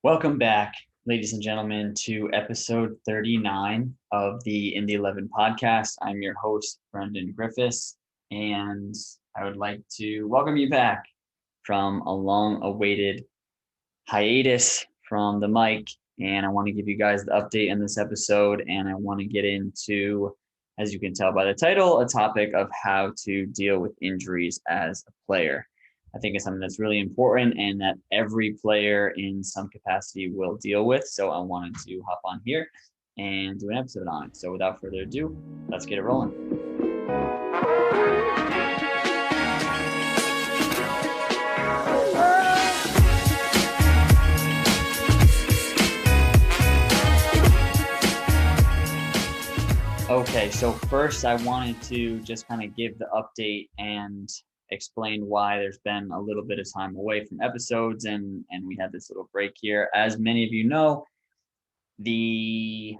Welcome back, ladies and gentlemen, to episode 39 of the Indy 11 podcast. I'm your host, Brendan Griffiths, and I would like to welcome you back from a long awaited hiatus from the mic. And I want to give you guys the update in this episode. And I want to get into, as you can tell by the title, a topic of how to deal with injuries as a player. I think it's something that's really important and that every player in some capacity will deal with. So I wanted to hop on here and do an episode on it. So without further ado, let's get it rolling. Okay, so first I wanted to just kind of give the update and explain why there's been a little bit of time away from episodes and we had this little break here. As many of you know, the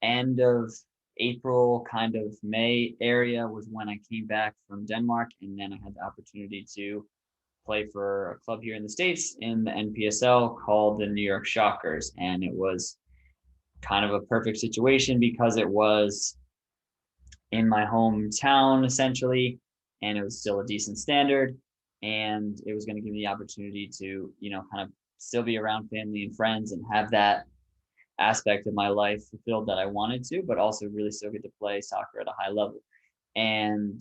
end of April, kind of May area was when I came back from Denmark, and then I had the opportunity to play for a club here in the States in the NPSL called the New York Shockers. And it was kind of a perfect situation because it was in my hometown essentially, and it was still a decent standard, and it was going to give me the opportunity to, kind of still be around family and friends and have that aspect of my life fulfilled that I wanted to, but also really still get to play soccer at a high level. And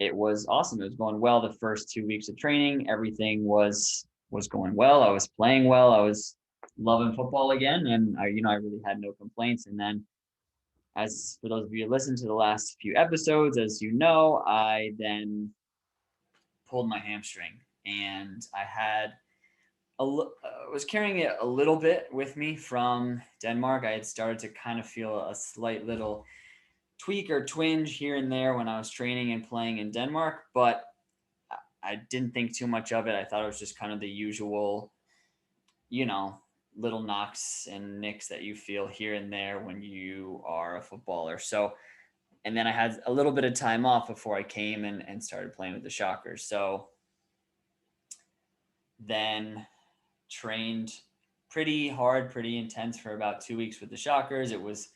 it was awesome. It was going well the first 2 weeks of training. Everything was going well. I was playing well. I was loving football again, and I really had no complaints. And then, as for those of you who listened to the last few episodes, as you know, I then pulled my hamstring, and I had was carrying it a little bit with me from Denmark. I had started to kind of feel a slight little tweak or twinge here and there when I was training and playing in Denmark, but I didn't think too much of it. I thought it was just kind of the usual, little knocks and nicks that you feel here and there when you are a footballer. So, and then I had a little bit of time off before I came and started playing with the Shockers. So then trained pretty hard, pretty intense for about 2 weeks with the Shockers. It was,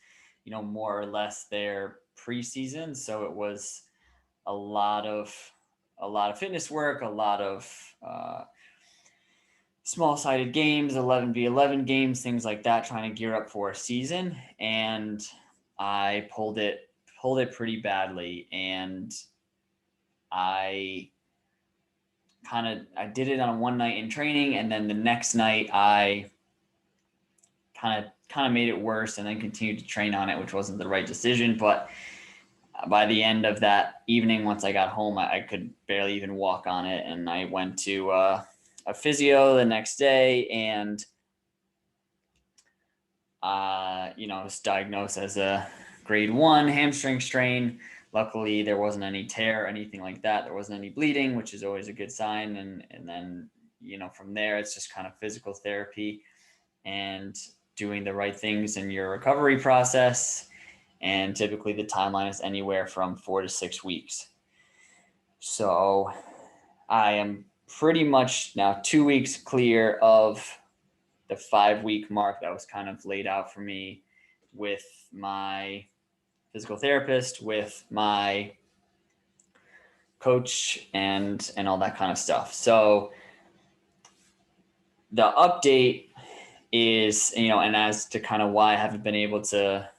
more or less their preseason. So it was a lot of fitness work, a lot of small-sided games, 11v11 games, things like that, trying to gear up for a season. And I pulled it pretty badly, and I did it on one night in training, and then the next night I kind of made it worse and then continued to train on it, which wasn't the right decision. But by the end of that evening, once I got home, I could barely even walk on it. And I went to a physio the next day, and was diagnosed as a grade 1 hamstring strain. Luckily, there wasn't any tear or anything like that. There wasn't any bleeding, which is always a good sign. And then, from there, it's just kind of physical therapy and doing the right things in your recovery process. And typically the timeline is anywhere from 4 to 6 weeks. So I am pretty much now 2 weeks clear of the 5-week mark that was kind of laid out for me with my physical therapist, with my coach, and all that kind of stuff. So the update is, and as to kind of why I haven't been able to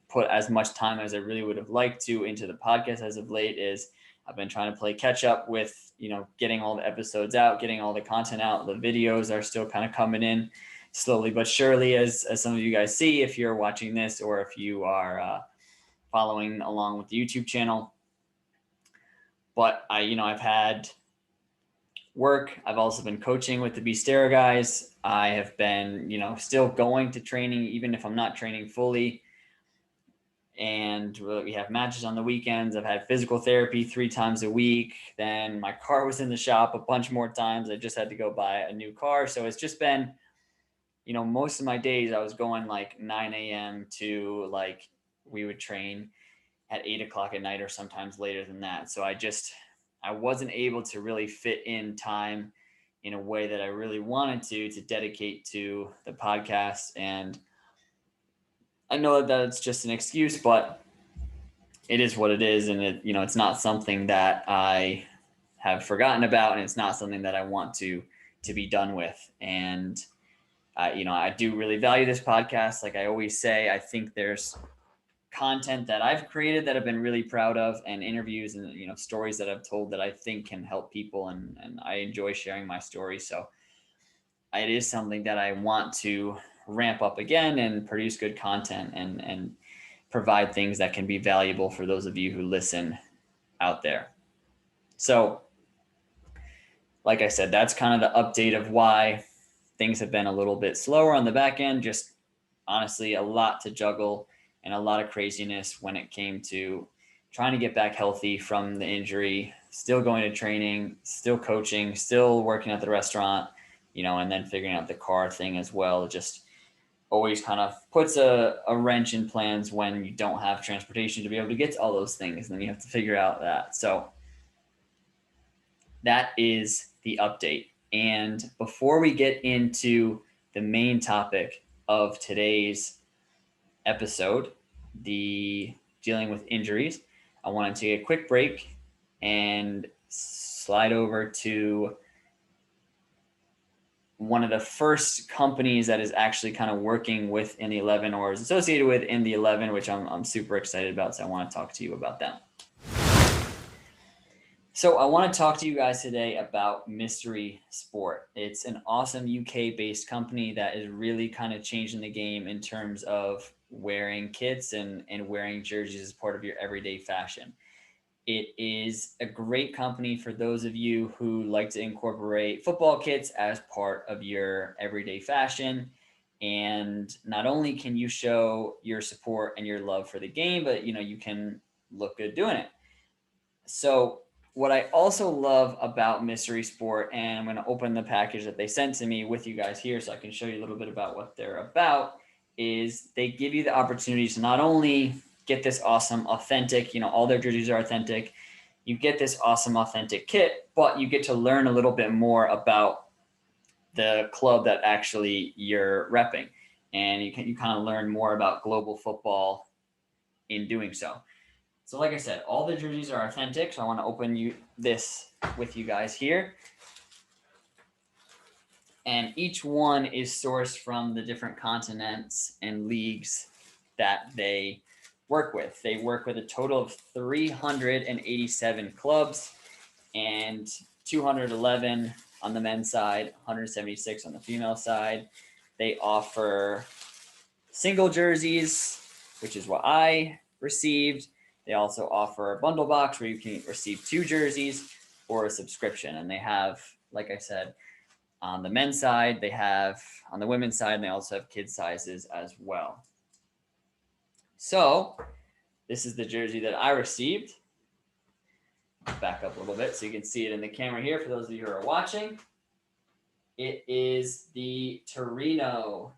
put as much time as I really would have liked to into the podcast as of late, is I've been trying to play catch up with, getting all the episodes out, getting all the content out. The videos are still kind of coming in slowly but surely, as some of you guys see, if you're watching this or if you are following along with the YouTube channel. But I've had work. I've also been coaching with the Beastera guys. I have been, still going to training, even if I'm not training fully. And we have matches on the weekends. I've had physical therapy 3 times a week. Then my car was in the shop a bunch more times. I just had to go buy a new car. So it's just been, most of my days I was going like 9 a.m. to like, we would train at 8 o'clock at night or sometimes later than that. So I wasn't able to really fit in time in a way that I really wanted to dedicate to the podcast. And I know that that's just an excuse, but it is what it is. And it's not something that I have forgotten about, and it's not something that I want to be done with. And I do really value this podcast. Like I always say, I think there's content that I've created that I've been really proud of, and interviews and stories that I've told that I think can help people, and I enjoy sharing my story. So it is something that I want to ramp up again and produce good content and provide things that can be valuable for those of you who listen out there. So like I said, that's kind of the update of why things have been a little bit slower on the back end. Just honestly, a lot to juggle and a lot of craziness when it came to trying to get back healthy from the injury, still going to training, still coaching, still working at the restaurant, and then figuring out the car thing as well. It just always kind of puts a wrench in plans when you don't have transportation to be able to get to all those things. And then you have to figure out that. So that is the update. And before we get into the main topic of today's episode, the dealing with injuries, I want to take a quick break and slide over to one of the first companies that is actually kind of working with in the 11 or is associated with in the 11, which I'm super excited about. So I want to talk to you about them. So I want to talk to you guys today about Mystery Sport. It's an awesome UK-based company that is really kind of changing the game in terms of wearing kits and wearing jerseys as part of your everyday fashion. It is a great company for those of you who like to incorporate football kits as part of your everyday fashion. And not only can you show your support and your love for the game, but you can look good doing it. So what I also love about Mystery Sport, and I'm going to open the package that they sent to me with you guys here so I can show you a little bit about what they're about, is they give you the opportunity to not only get this awesome, authentic, all their jerseys are authentic, you get this awesome, authentic kit, but you get to learn a little bit more about the club that actually you're repping. And you kind of learn more about global football in doing so. So like I said, all the jerseys are authentic. So I want to open this with you guys here. And each one is sourced from the different continents and leagues that they work with. They work with a total of 387 clubs and 211 on the men's side, 176 on the female side. They offer single jerseys, which is what I received. They also offer a bundle box where you can receive 2 jerseys or a subscription. And they have, like I said, on the men's side, they have on the women's side, and they also have kids sizes as well. So this is the jersey that I received. Back up a little bit so you can see it in the camera here for those of you who are watching. It is the Torino.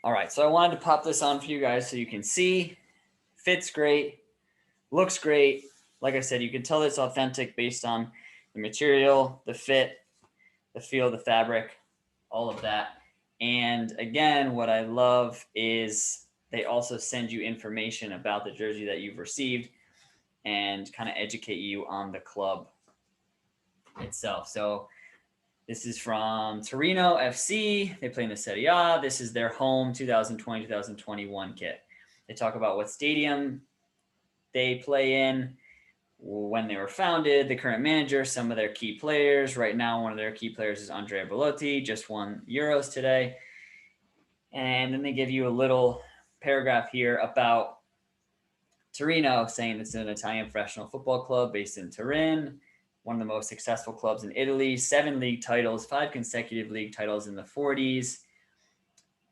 All right, so I wanted to pop this on for you guys so you can see. Fits great, looks great. Like I said, you can tell it's authentic based on the material, the fit, the feel, the fabric, all of that. And again, what I love is they also send you information about the jersey that you've received and kind of educate you on the club itself. So this is from Torino FC. They play in the Serie A. This is their home 2020-2021 kit. They talk about what stadium they play in, when they were founded, the current manager, some of their key players. Right now, one of their key players is Andrea Bellotti, just won Euros today. And then they give you a little paragraph here about Torino, saying it's an Italian professional football club based in Turin, one of the most successful clubs in Italy, 7 league titles, 5 consecutive league titles in the 40s.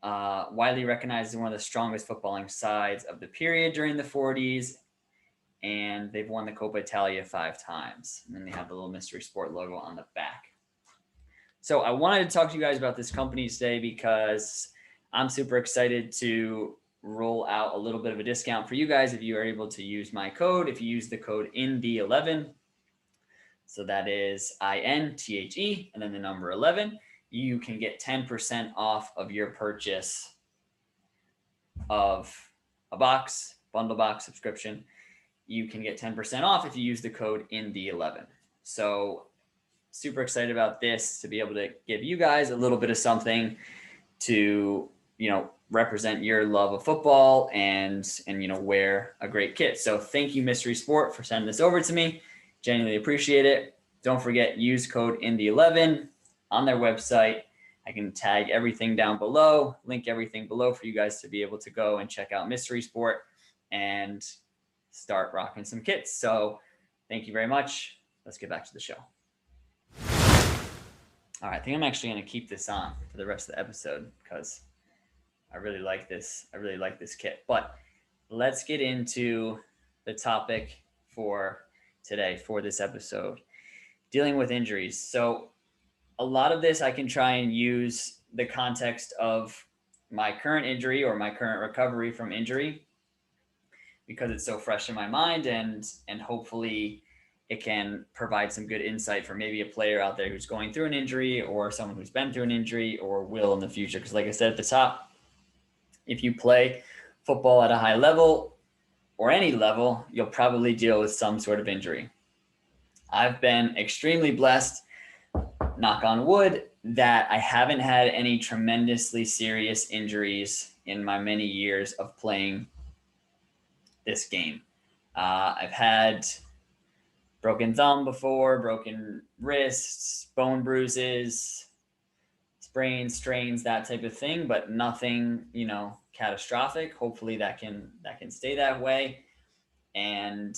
Widely recognized as one of the strongest footballing sides of the period during the 40s. And they've won the Coppa Italia 5 times. And then they have the little Mystery Sport logo on the back. So I wanted to talk to you guys about this company today because I'm super excited to roll out a little bit of a discount for you guys if you are able to use my code. If you use the code INTHE11, so that is INTHE and then the number 11, you can get 10% off of your purchase of a box, bundle box subscription. You can get 10% off if you use the code INTHE11. So super excited about this, to be able to give you guys a little bit of something to, represent your love of football and wear a great kit. So thank you, Mystery Sport, for sending this over to me. Genuinely appreciate it. Don't forget, use code INTHE11 on their website. I can tag everything down below, link everything below for you guys to be able to go and check out Mystery Sport and start rocking some kits. So thank you very much. Let's get back to the show. All right, I think I'm actually going to keep this on for the rest of the episode because I really like this. I really like this kit. But let's get into the topic for today, for this episode, dealing with injuries. So a lot of this I can try and use the context of my current injury or my current recovery from injury because it's so fresh in my mind, and hopefully it can provide some good insight for maybe a player out there who's going through an injury or someone who's been through an injury or will in the future. Because like I said at the top, if you play football at a high level or any level, you'll probably deal with some sort of injury. I've been extremely blessed, knock on wood, that I haven't had any tremendously serious injuries in my many years of playing this game. I've had broken thumb before, broken wrists, bone bruises, sprains, strains, that type of thing, but nothing, catastrophic. Hopefully that can stay that way. And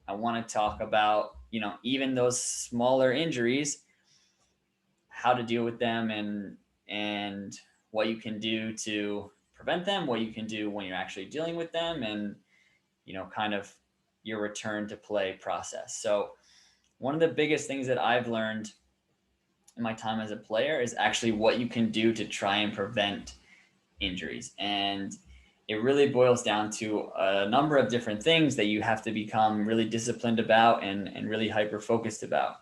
I want to talk about, even those smaller injuries, how to deal with them and what you can do to prevent them, what you can do when you're actually dealing with them, and, kind of your return to play process. So one of the biggest things that I've learned in my time as a player is actually what you can do to try and prevent injuries. And it really boils down to a number of different things that you have to become really disciplined about and really hyper-focused about.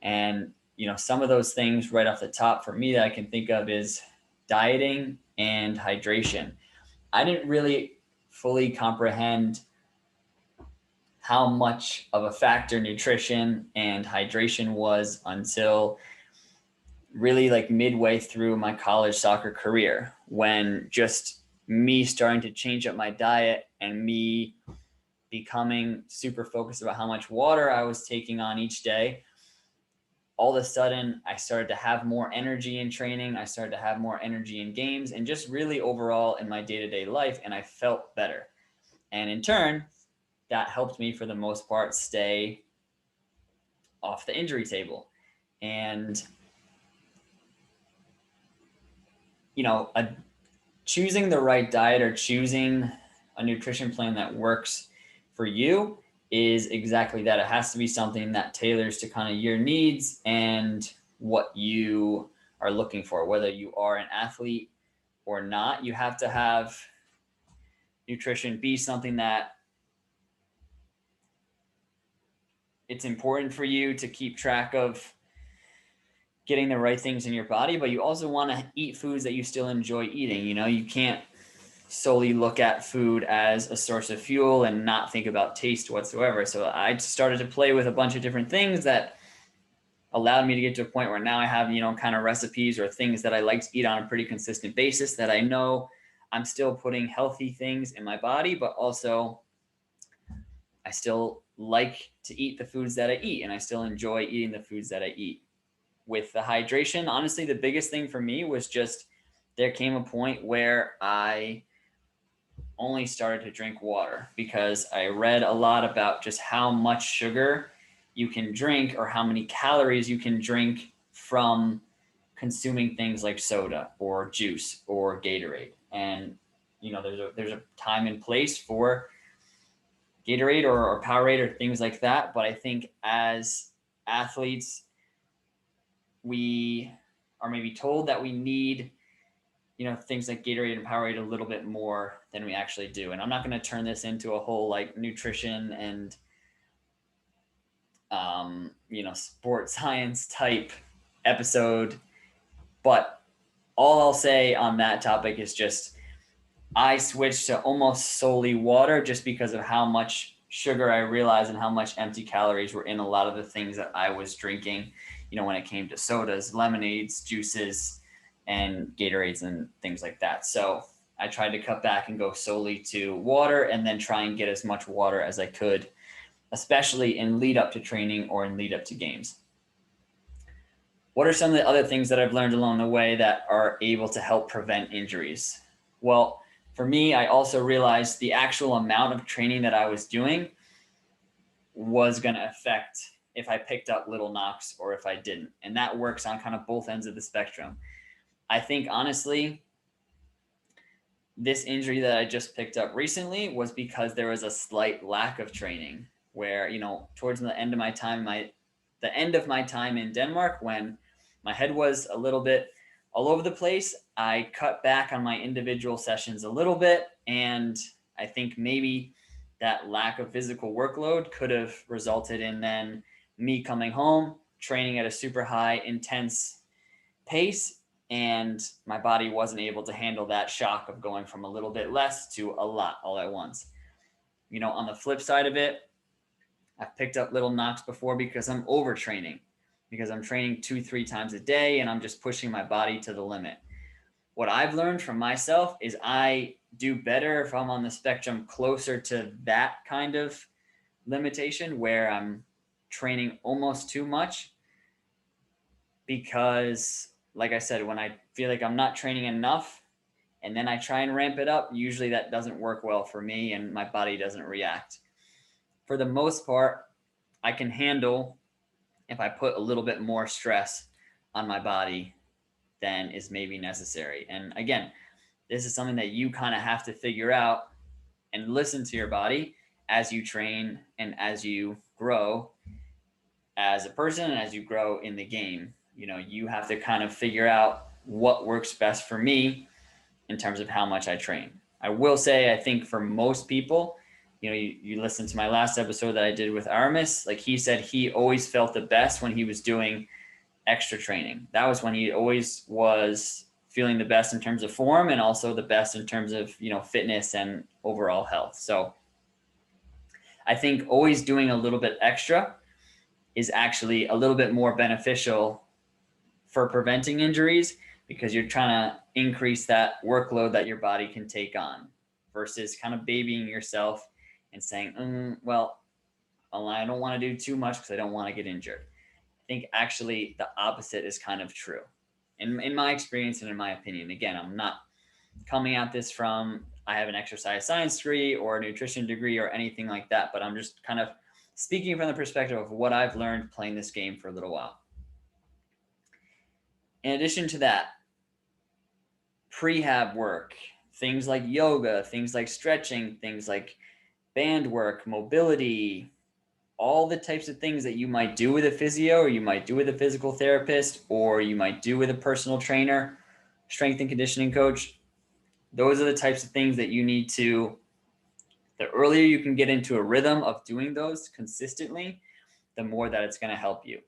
And, some of those things right off the top for me that I can think of is dieting and hydration. I didn't really fully comprehend how much of a factor nutrition and hydration was until really like midway through my college soccer career, when just me starting to change up my diet and me becoming super focused about how much water I was taking on each day, all of a sudden I started to have more energy in training. I started to have more energy in games and just really overall in my day-to-day life. And I felt better. And in turn, that helped me for the most part stay off the injury table. And, choosing the right diet or choosing a nutrition plan that works for you is exactly that. It has to be something that tailors to kind of your needs and what you are looking for. Whether you are an athlete or not, you have to have nutrition be something that it's important for you to keep track of getting the right things in your body, but you also want to eat foods that you still enjoy eating. You can't solely look at food as a source of fuel and not think about taste whatsoever. So I started to play with a bunch of different things that allowed me to get to a point where now I have, kind of recipes or things that I like to eat on a pretty consistent basis that I know I'm still putting healthy things in my body, but also I still like to eat the foods that I eat and I still enjoy eating the foods that I eat. With the hydration, honestly, the biggest thing for me was just there came a point where I only started to drink water because I read a lot about just how much sugar you can drink or how many calories you can drink from consuming things like soda or juice or Gatorade. And, there's a time and place for Gatorade or Powerade or things like that. But I think as athletes, we are maybe told that we need things like Gatorade and Powerade a little bit more than we actually do. And I'm not going to turn this into a whole like nutrition and sports science type episode. But all I'll say on that topic is just I switched to almost solely water just because of how much sugar I realized and how much empty calories were in a lot of the things that I was drinking, when it came to sodas, lemonades, juices, and Gatorades and things like that. So I tried to cut back and go solely to water and then try and get as much water as I could, especially in lead up to training or in lead up to games. What are some of the other things that I've learned along the way that are able to help prevent injuries? Well, for me, I also realized the actual amount of training that I was doing was going to affect if I picked up little knocks or if I didn't. And that works on kind of both ends of the spectrum. I think honestly, this injury that I just picked up recently was because there was a slight lack of training where, towards the end of my time, in Denmark, when my head was a little bit all over the place, I cut back on my individual sessions a little bit. And I think maybe that lack of physical workload could have resulted in then me coming home, training at a super high, intense pace, and my body wasn't able to handle that shock of going from a little bit less to a lot all at once. On the flip side of it, I've picked up little knocks before because I'm overtraining, because I'm training 2-3 times a day and I'm just pushing my body to the limit. What I've learned from myself is I do better if I'm on the spectrum closer to that kind of limitation where I'm training almost too much, because like I said, when I feel like I'm not training enough and then I try and ramp it up, usually that doesn't work well for me and my body doesn't react. For the most part, I can handle if I put a little bit more stress on my body than is maybe necessary. And again, this is something that you kind of have to figure out and listen to your body as you train and as you grow as a person and as you grow in the game. You have to kind of figure out what works best for me in terms of how much I train. I will say, I think for most people, you listen to my last episode that I did with Aramis, like he said, he always felt the best when he was doing extra training. That was when he always was feeling the best in terms of form and also the best in terms of, fitness and overall health. So I think always doing a little bit extra is actually a little bit more beneficial for preventing injuries, because you're trying to increase that workload that your body can take on versus kind of babying yourself and saying, well, I don't want to do too much because I don't want to get injured. I think actually the opposite is kind of true in my experience and in my opinion. Again, I'm not coming at this from, I have an exercise science degree or a nutrition degree or anything like that, but I'm just kind of speaking from the perspective of what I've learned playing this game for a little while. In addition to that, prehab work, things like yoga, things like stretching, things like band work, mobility, all the types of things that you might do with a physio or you might do with a physical therapist or you might do with a personal trainer, strength and conditioning coach. Those are the types of things that you need to, the earlier you can get into a rhythm of doing those consistently, the more that it's going to help you.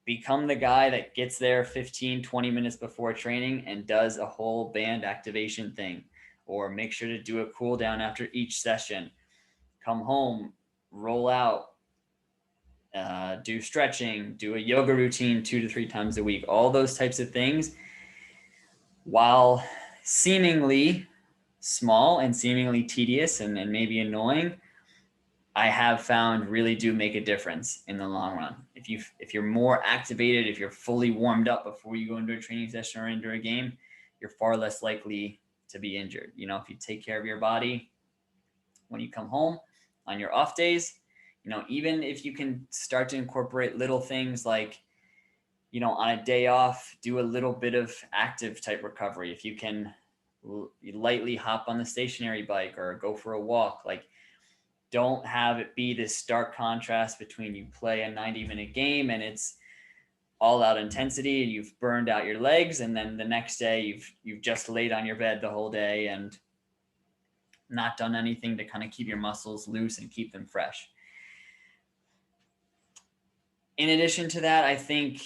Become the guy that gets there 15-20 minutes before training and does a whole band activation thing, or make sure to do a cool down after each session. Come home, roll out, do stretching, do a yoga routine 2 to 3 times a week. All those types of things, while seemingly small and seemingly tedious and maybe annoying, I have found really do make a difference in the long run. If you're more activated, if you're fully warmed up before you go into a training session or into a game, you're far less likely to be injured. If you take care of your body when you come home on your off days, even if you can start to incorporate little things like, on a day off, do a little bit of active type recovery. If you can lightly hop on the stationary bike or go for a walk, like, don't have it be this stark contrast between you play a 90-minute game and it's all out intensity and you've burned out your legs, and then the next day you've just laid on your bed the whole day and not done anything to kind of keep your muscles loose and keep them fresh. In addition to that, I think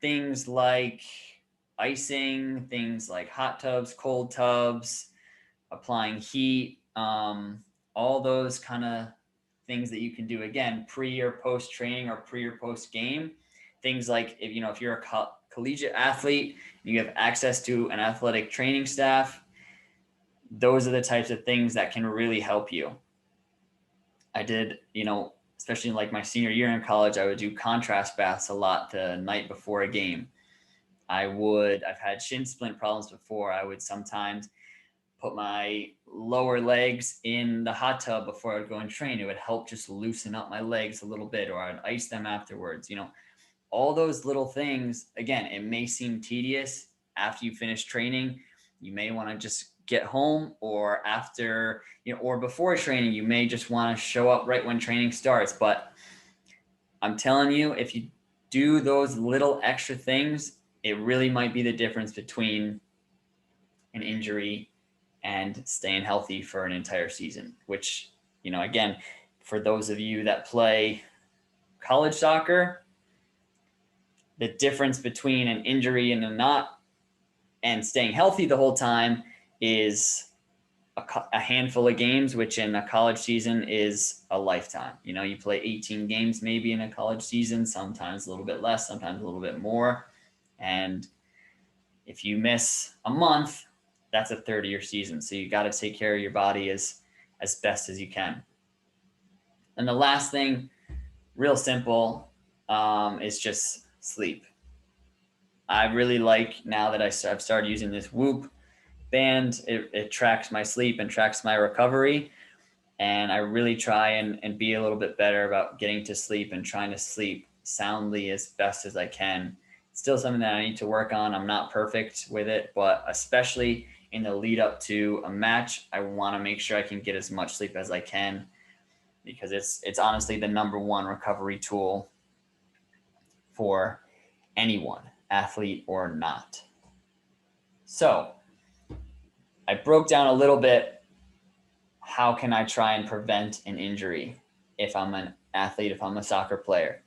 things like icing, things like hot tubs, cold tubs, applying heat, all those kind of things that you can do, again, pre or post training or pre or post game. Things like, if you're a collegiate athlete, you have access to an athletic training staff, those are the types of things that can really help you. I did, especially like my senior year in college, I would do contrast baths a lot the night before a game. I've had shin splint problems before. I would sometimes put my lower legs in the hot tub before I would go and train. It would help just loosen up my legs a little bit, or I'd ice them afterwards. All those little things, again, it may seem tedious after you finish training. You may want to just get home, or after, or before training, you may just want to show up right when training starts. But I'm telling you, if you do those little extra things, it really might be the difference between an injury and staying healthy for an entire season, which, again, for those of you that play college soccer, the difference between an injury and a not and staying healthy the whole time is a handful of games, which in a college season is a lifetime. You play 18 games maybe in a college season, sometimes a little bit less, sometimes a little bit more. And if you miss a month, that's a third of your season. So you got to take care of your body as best as you can. And the last thing, real simple, is just sleep. I really like, now that I've started using this Whoop band, it tracks my sleep and tracks my recovery. And I really try and be a little bit better about getting to sleep and trying to sleep soundly as best as I can. It's still something that I need to work on. I'm not perfect with it, but especially in the lead up to a match, I want to make sure I can get as much sleep as I can, because it's honestly the number one recovery tool for anyone, athlete or not. So I broke down a little bit, how can I try and prevent an injury if I'm an athlete, if I'm a soccer player?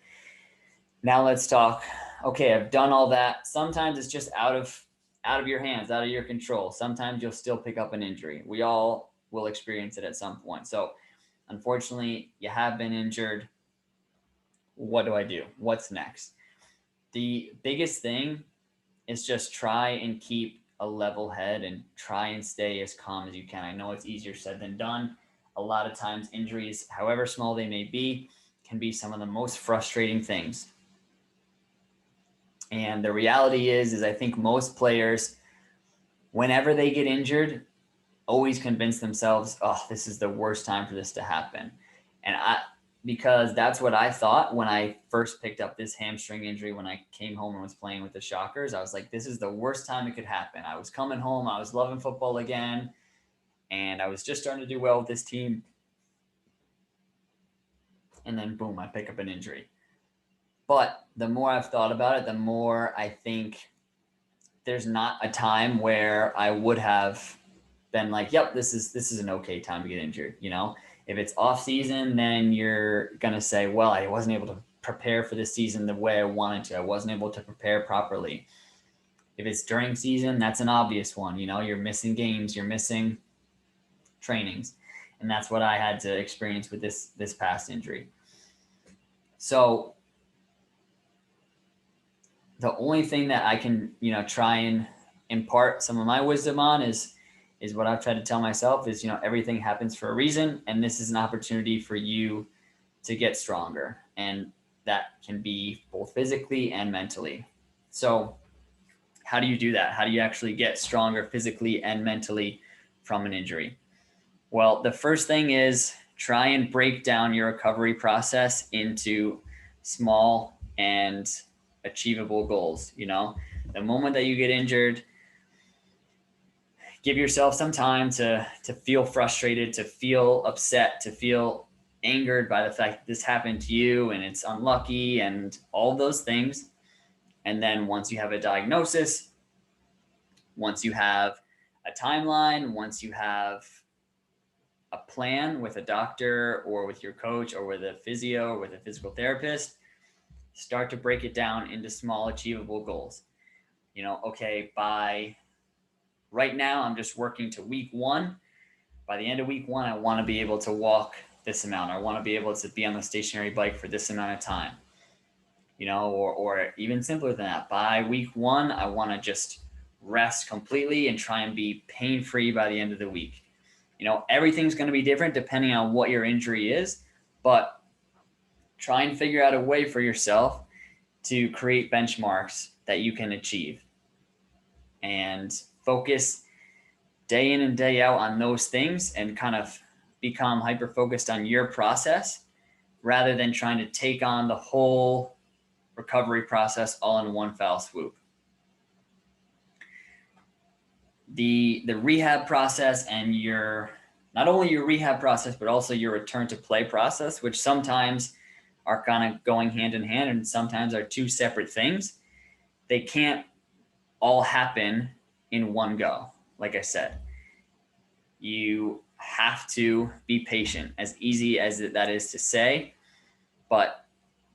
Now let's talk, okay, I've done all that. Sometimes it's just out of your hands, out of your control. Sometimes you'll still pick up an injury. We all will experience it at some point. So unfortunately, you have been injured. What do I do? What's next? The biggest thing is just try and keep a level head and try and stay as calm as you can. I know it's easier said than done. A lot of times injuries, however small they may be, can be some of the most frustrating things. And the reality is I think most players, whenever they get injured, always convince themselves, oh, this is the worst time for this to happen. And because that's what I thought when I first picked up this hamstring injury, when I came home and was playing with the Shockers. I was like, this is the worst time it could happen. I was coming home, I was loving football again, and I was just starting to do well with this team. And then boom, I pick up an injury. But the more I've thought about it, the more I think there's not a time where I would have been like, yep, this is an okay time to get injured. If it's off season, then you're going to say, well, I wasn't able to prepare for this season the way I wanted to. I wasn't able to prepare properly. If it's during season, that's an obvious one. You're missing games, you're missing trainings. And that's what I had to experience with this past injury. So the only thing that I can, try and impart some of my wisdom on is what I've tried to tell myself is, everything happens for a reason. And this is an opportunity for you to get stronger. And that can be both physically and mentally. So how do you do that? How do you actually get stronger physically and mentally from an injury? Well, the first thing is try and break down your recovery process into small and achievable goals. The moment that you get injured, give yourself some time to feel frustrated, to feel upset, to feel angered by the fact that this happened to you and it's unlucky and all those things. And then once you have a diagnosis, once you have a timeline, once you have a plan with a doctor or with your coach or with a physio or with a physical therapist, start to break it down into small achievable goals. Okay, by right now, I'm just working to week 1. By the end of week 1, I want to be able to walk this amount. I want to be able to be on the stationary bike for this amount of time. Or even simpler than that. By week 1, I want to just rest completely and try and be pain-free by the end of the week. Everything's going to be different depending on what your injury is, but try and figure out a way for yourself to create benchmarks that you can achieve and focus day in and day out on those things and kind of become hyper focused on your process rather than trying to take on the whole recovery process all in one foul swoop. The rehab process and not only your rehab process, but also your return to play process, which sometimes are kind of going hand in hand and sometimes are two separate things. They can't all happen in one go. Like I said, you have to be patient, as easy as that is to say, but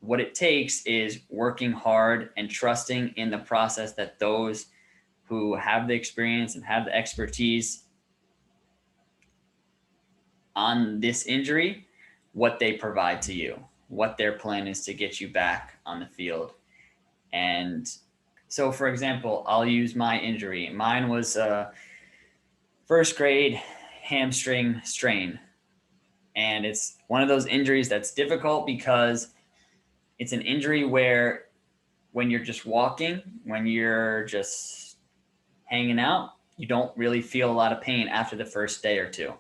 what it takes is working hard and trusting in the process that those who have the experience and have the expertise on this injury, what they provide to you, what their plan is to get you back on the field. And so, for example, I'll use my injury. Mine was a first grade hamstring strain. And it's one of those injuries that's difficult because it's an injury where when you're just walking, when you're just hanging out, you don't really feel a lot of pain after the first day or two.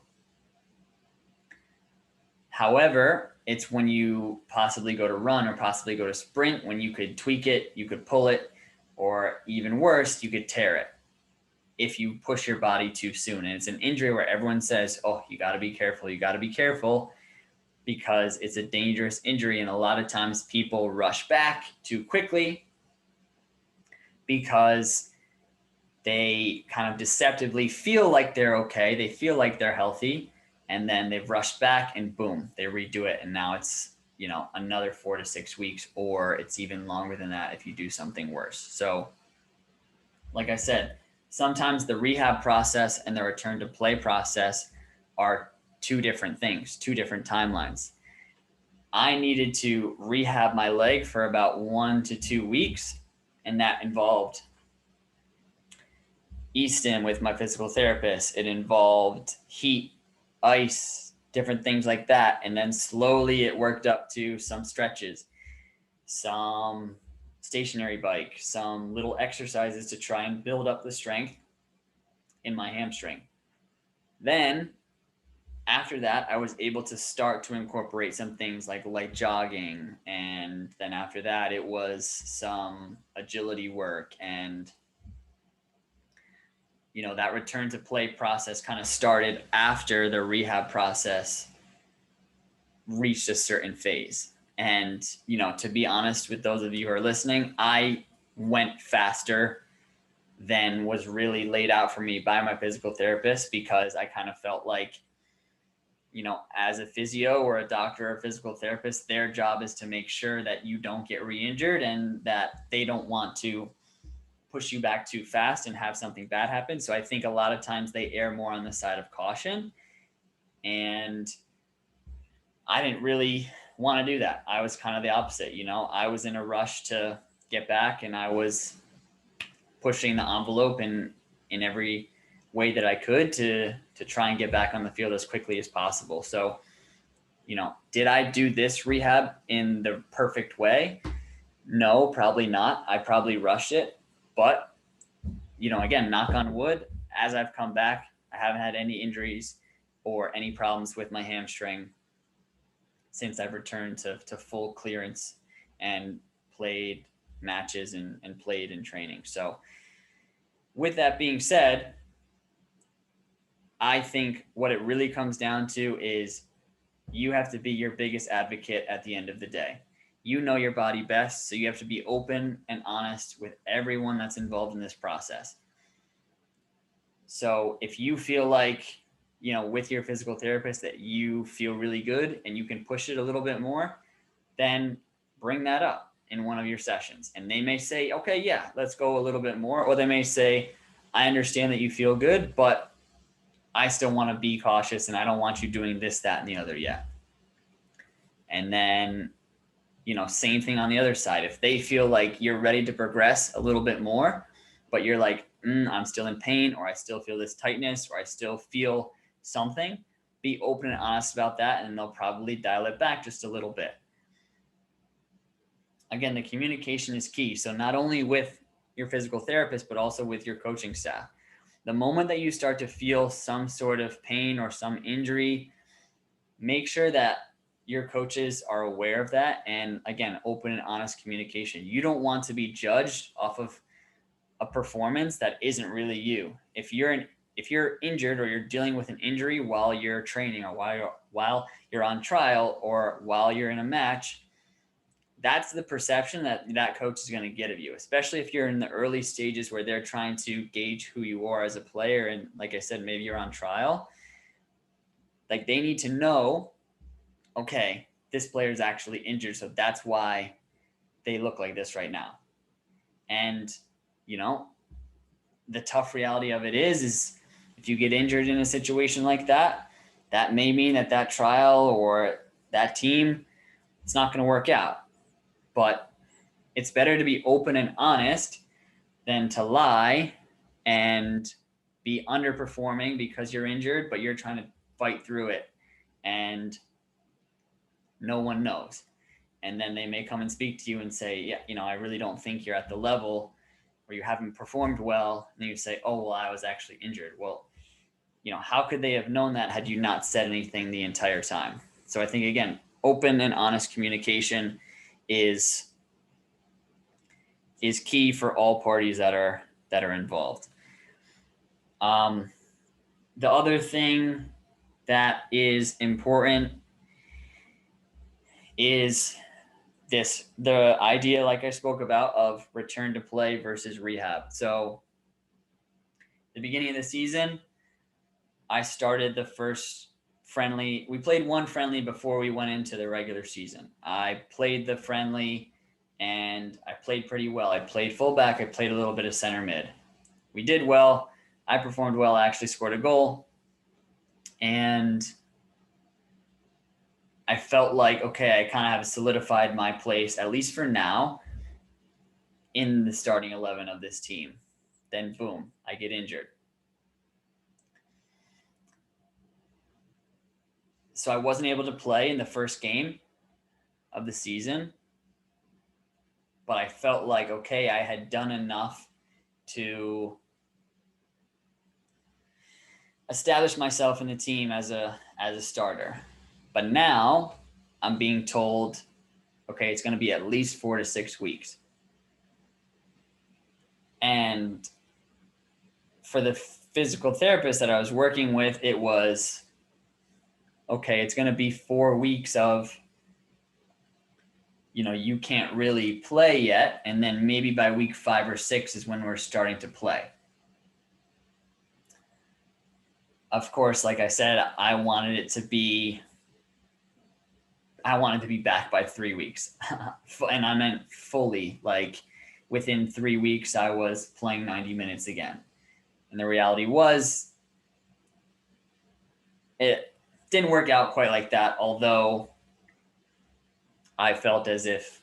However, it's when you possibly go to run or possibly go to sprint, when you could tweak it, you could pull it, or even worse, you could tear it if you push your body too soon. And it's an injury where everyone says, oh, you got to be careful. You got to be careful because it's a dangerous injury. And a lot of times people rush back too quickly because they kind of deceptively feel like they're okay. They feel like they're healthy. And then they've rushed back and boom, they redo it. And now it's, another 4 to 6 weeks, or it's even longer than that if you do something worse. So like I said, sometimes the rehab process and the return to play process are two different things, two different timelines. I needed to rehab my leg for about 1 to 2 weeks, and that involved e-stim with my physical therapist. It involved heat, ice, different things like that. And then slowly it worked up to some stretches, some stationary bike, some little exercises to try and build up the strength in my hamstring. Then after that, I was able to start to incorporate some things like light jogging. And then after that, it was some agility work. And, that return to play process kind of started after the rehab process reached a certain phase. And, to be honest with those of you who are listening, I went faster than was really laid out for me by my physical therapist because I kind of felt like, as a physio or a doctor or a physical therapist, their job is to make sure that you don't get re-injured and that they don't want to push you back too fast and have something bad happen. So I think a lot of times they err more on the side of caution. And I didn't really want to do that. I was kind of the opposite. I was in a rush to get back and I was pushing the envelope in every way that I could to try and get back on the field as quickly as possible. So, did I do this rehab in the perfect way? No, probably not. I probably rushed it. But, again, knock on wood, as I've come back, I haven't had any injuries or any problems with my hamstring since I've returned to full clearance and played matches and played in training. So with that being said, I think what it really comes down to is you have to be your biggest advocate at the end of the day. You know your body best, so you have to be open and honest with everyone that's involved in this process. So if you feel like, with your physical therapist that you feel really good and you can push it a little bit more, then bring that up in one of your sessions. And they may say, okay, yeah, let's go a little bit more. Or they may say, I understand that you feel good, but I still want to be cautious and I don't want you doing this, that, and the other yet. And then, same thing on the other side. If they feel like you're ready to progress a little bit more, but you're like, I'm still in pain, or I still feel this tightness, or I still feel something, be open and honest about that, and they'll probably dial it back just a little bit. Again, the communication is key. So not only with your physical therapist, but also with your coaching staff. The moment that you start to feel some sort of pain or some injury, make sure that your coaches are aware of that. And again, open and honest communication. You don't want to be judged off of a performance that isn't really you. If you're injured or you're dealing with an injury while you're training, or while you're on trial, or while you're in a match, that's the perception that coach is going to get of you, especially if you're in the early stages where they're trying to gauge who you are as a player. And like I said, maybe you're on trial. Like, they need to know, okay, this player is actually injured, so that's why they look like this right now. And, the tough reality of it is if you get injured in a situation like that, that may mean that trial or that team, it's not going to work out. But it's better to be open and honest than to lie and be underperforming because you're injured, but you're trying to fight through it and no one knows. And then they may come and speak to you and say, yeah, I really don't think you're at the level, or you haven't performed well. And you say, oh, well, I was actually injured. Well, how could they have known that had you not said anything the entire time? So I think, again, open and honest communication is key for all parties that are involved. The other thing that is important is the idea, like I spoke about, of return to play versus rehab. So the beginning of the season, I started the first friendly. We played one friendly before we went into the regular season. I played the friendly and I played pretty well. I played fullback. I played a little bit of center mid. We did well. I performed well. I actually scored a goal. And I felt like, okay, I kind of have solidified my place, at least for now, in the starting 11 of this team. Then boom, I get injured. So I wasn't able to play in the first game of the season, but I felt like, okay, I had done enough to establish myself in the team as a starter. But now I'm being told, okay, it's going to be at least 4 to 6 weeks. And for the physical therapist that I was working with, it was, okay, it's going to be 4 weeks of, you can't really play yet. And then maybe by week 5 or 6 is when we're starting to play. Of course, like I said, I wanted to be back by 3 weeks. And I meant fully, like within 3 weeks, I was playing 90 minutes again. And the reality was, it didn't work out quite like that, although I felt as if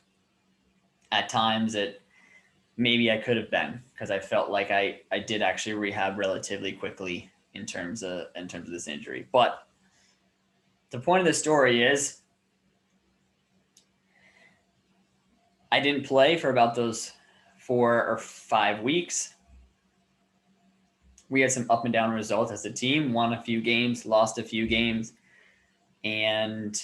at times maybe I could have been, because I felt like I did actually rehab relatively quickly in terms of this injury. But the point of the story is, I didn't play for about those 4 or 5 weeks. We had some up and down results as a team, won a few games, lost a few games. And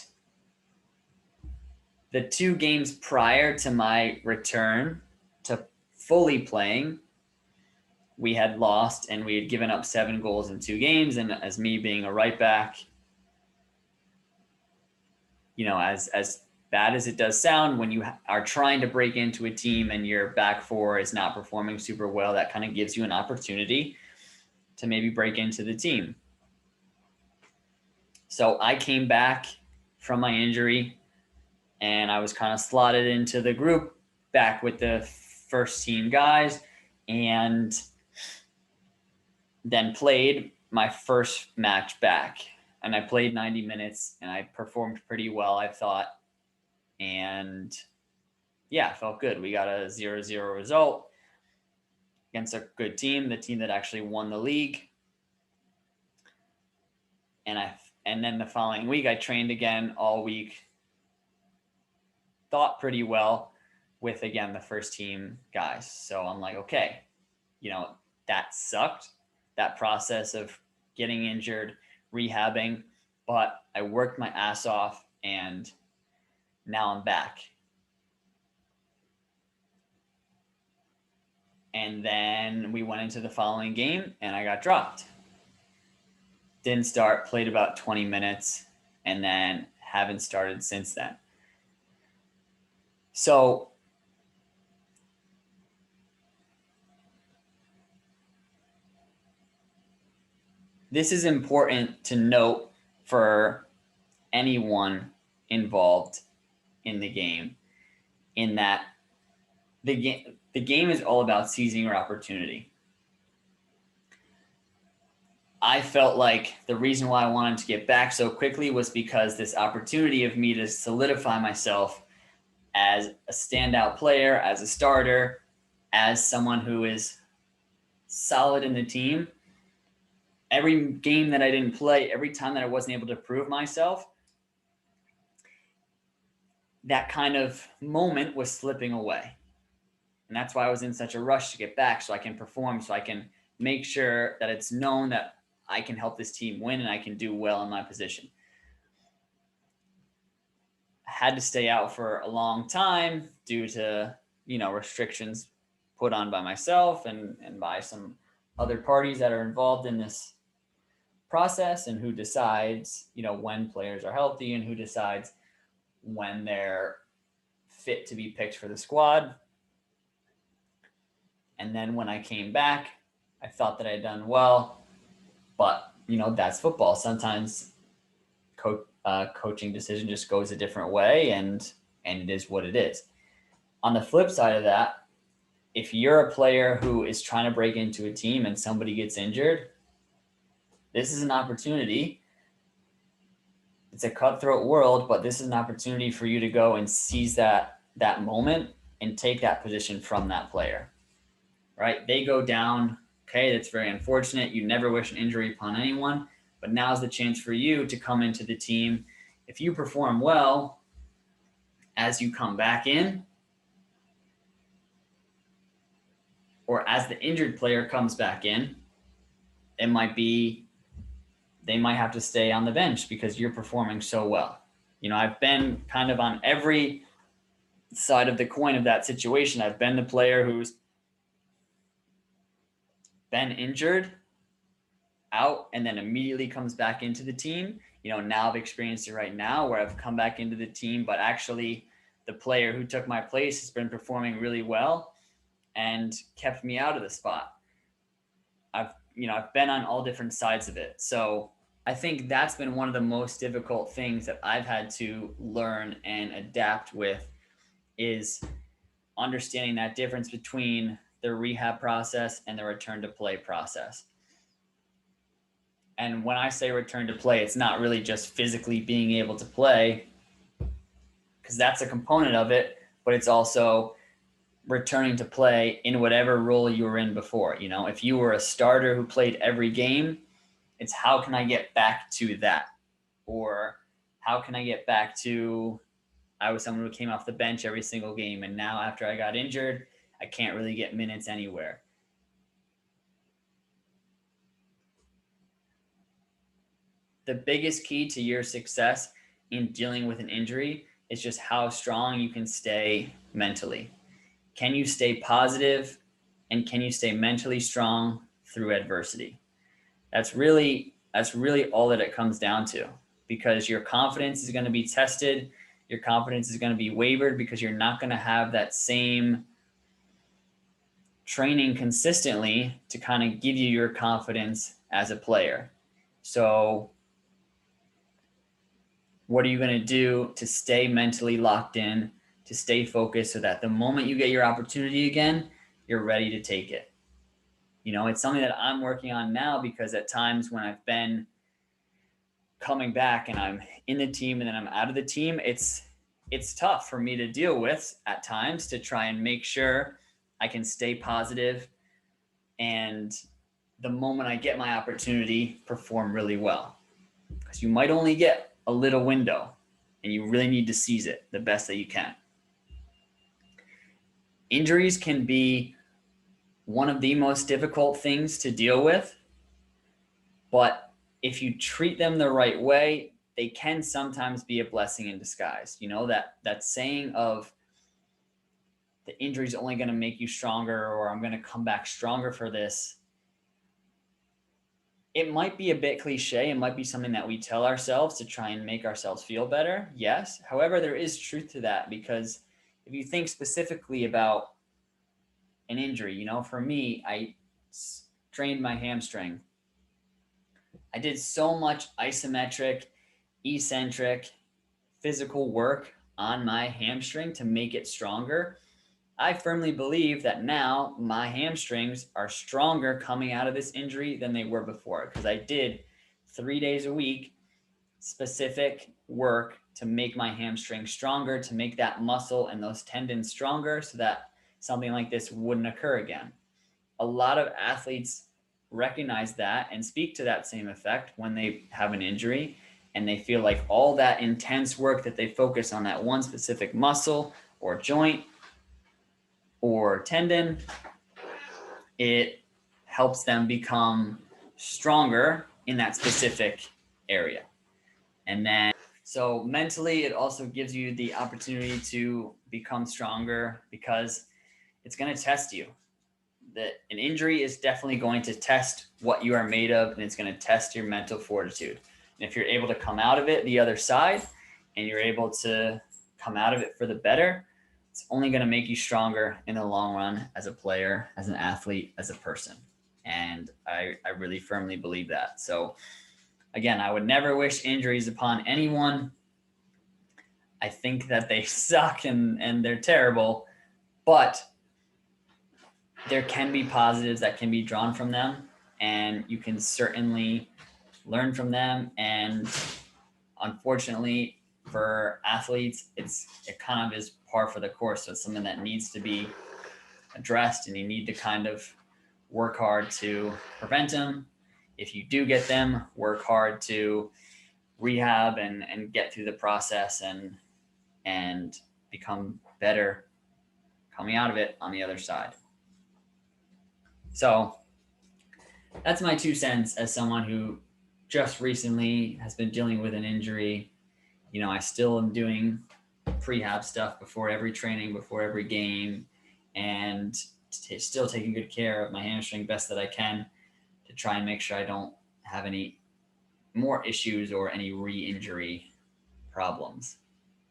the 2 games prior to my return to fully playing, we had lost and we had given up 7 goals in 2 games. And as me being a right back, as bad as it does sound, when you are trying to break into a team and your back four is not performing super well, that kind of gives you an opportunity to maybe break into the team. So I came back from my injury and I was kind of slotted into the group back with the first team guys, and then played my first match back. And I played 90 minutes and I performed pretty well, I thought. And yeah, felt good. We got a 0-0 result against a good team, the team that actually won the league. And then the following week, I trained again all week. Thought pretty well with, again, the first team guys. So I'm like, okay, that sucked, that process of getting injured, rehabbing, but I worked my ass off and now I'm back. And then we went into the following game and I got dropped. Didn't start, played about 20 minutes, and then haven't started since then. So this is important to note for anyone involved in the game, in that the game is all about seizing your opportunity. I felt like the reason why I wanted to get back so quickly was because this opportunity of me to solidify myself as a standout player, as a starter, as someone who is solid in the team. Every game that I didn't play, every time that I wasn't able to prove myself, that kind of moment was slipping away. And that's why I was in such a rush to get back, so I can perform, so I can make sure that it's known that I can help this team win and I can do well in my position. I had to stay out for a long time due to, restrictions put on by myself and by some other parties that are involved in this process, and who decides, when players are healthy and who decides when they're fit to be picked for the squad. And then when I came back, I thought that I had done well. But, that's football. Sometimes coaching decision just goes a different way, and it is what it is. On the flip side of that, if you're a player who is trying to break into a team and somebody gets injured, this is an opportunity. It's a cutthroat world, but this is an opportunity for you to go and seize that moment and take that position from that player, right? They go down. Okay, that's very unfortunate. You never wish an injury upon anyone, but now's the chance for you to come into the team. If you perform well as you come back in, or as the injured player comes back in, they might have to stay on the bench because you're performing so well. I've been kind of on every side of the coin of that situation. I've been the player who's been injured, out, and then immediately comes back into the team. Now I've experienced it right now where I've come back into the team, but actually the player who took my place has been performing really well and kept me out of the spot. I've been on all different sides of it. So I think that's been one of the most difficult things that I've had to learn and adapt with, is understanding that difference between the rehab process and the return to play process. And when I say return to play, it's not really just physically being able to play, because that's a component of it, but it's also returning to play in whatever role you were in before. If you were a starter who played every game, it's how can I get back to that? Or how can I get back to, I was someone who came off the bench every single game, and now after I got injured, I can't really get minutes anywhere. The biggest key to your success in dealing with an injury is just how strong you can stay mentally. Can you stay positive, and can you stay mentally strong through adversity? That's really all that it comes down to. because your confidence is going to be tested. Your confidence is going to be wavered because you're not going to have that same training consistently to kind of give you your confidence as a player. So what are you going to do to stay mentally locked in, to stay focused so that the moment you get your opportunity again, you're ready to take it? You know, it's something that I'm working on now, because at times when I've been coming back and I'm in the team and then I'm out of the team, it's tough for me to deal with at times, to try and make sure I can stay positive and the moment I get my opportunity, perform really well. Because you might only get a little window and you really need to seize it the best that you can. Injuries can be one of the most difficult things to deal with, but if you treat them the right way, they can sometimes be a blessing in disguise. You know, that saying of the injury is only going to make you stronger, or I'm going to come back stronger for this. It might be a bit cliche. It might be something that we tell ourselves to try and make ourselves feel better. Yes. However, there is truth to that, because if you think specifically about an injury, you know, for me, I strained my hamstring. I did so much isometric, eccentric, physical work on my hamstring to make it stronger. I firmly believe that now my hamstrings are stronger coming out of this injury than they were before, because I did 3 days a week specific work to make my hamstring stronger, to make that muscle and those tendons stronger so that something like this wouldn't occur again. A lot of athletes recognize that and speak to that same effect when they have an injury, and they feel like all that intense work that they focus on that one specific muscle or joint or tendon, it helps them become stronger in that specific area. And then, so mentally, it also gives you the opportunity to become stronger, because it's going to test you. That an injury is definitely going to test what you are made of, and it's going to test your mental fortitude. And if you're able to come out of it the other side, and you're able to come out of it for the better, it's only going to make you stronger in the long run as a player, as an athlete, as a person. And I really firmly believe that. So again, I would never wish injuries upon anyone. I think that they suck and they're terrible, but there can be positives that can be drawn from them, and you can certainly learn from them. And unfortunately for athletes, it kind of is par for the course. So it's something that needs to be addressed, and you need to kind of work hard to prevent them. If you do get them, work hard to rehab and get through the process and become better coming out of it on the other side. So that's my 2 cents as someone who just recently has been dealing with an injury. You know, I still am doing prehab stuff before every training, before every game, and still taking good care of my hamstring best that I can to try and make sure I don't have any more issues or any re-injury problems.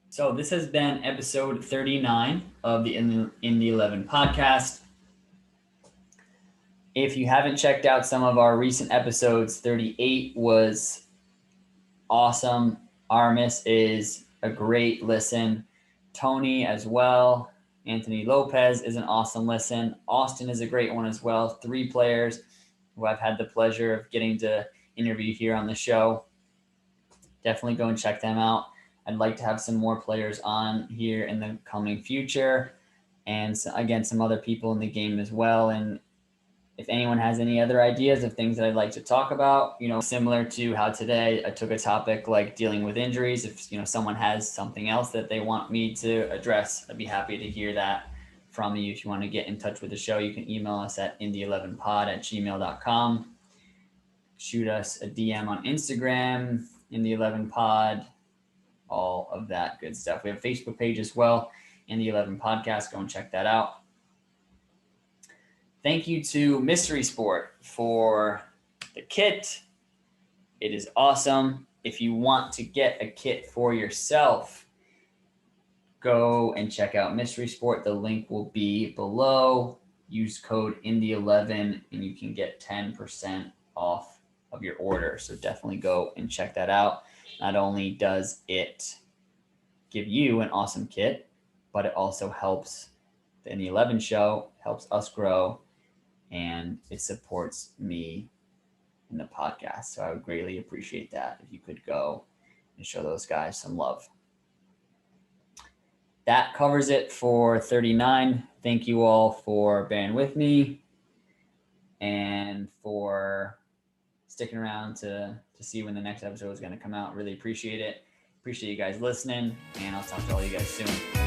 So this has been episode 39 of the In the 11 podcast. If you haven't checked out some of our recent episodes, 38 was awesome. Armis is a great listen. Tony as well. Anthony Lopez is an awesome listen. Austin is a great one as well. 3 players who I've had the pleasure of getting to interview here on the show. Definitely go and check them out. I'd like to have some more players on here in the coming future, and again, some other people in the game as well. And if anyone has any other ideas of things that I'd like to talk about, you know, similar to how today I took a topic like dealing with injuries, if, you know, someone has something else that they want me to address, I'd be happy to hear that from you. If you want to get in touch with the show, you can email us at indie11pod@gmail.com. Shoot us a DM on Instagram, indie11pod, all of that good stuff. We have a Facebook page as well, indie11 podcast. Go and check that out. Thank you to Mystery Sport for the kit. It is awesome. if you want to get a kit for yourself, go and check out Mystery Sport. The link will be below. Use code INDY11 and you can get 10% off of your order. So definitely go and check that out. Not only does it give you an awesome kit, but it also helps the Indy 11 show, helps us grow, and it supports me in the podcast. So I would greatly appreciate that if you could go and show those guys some love. That covers it for 39. Thank you all for bearing with me and for sticking around to see when the next episode is going to come out. Really appreciate it. Appreciate you guys listening, and I'll talk to all you guys soon.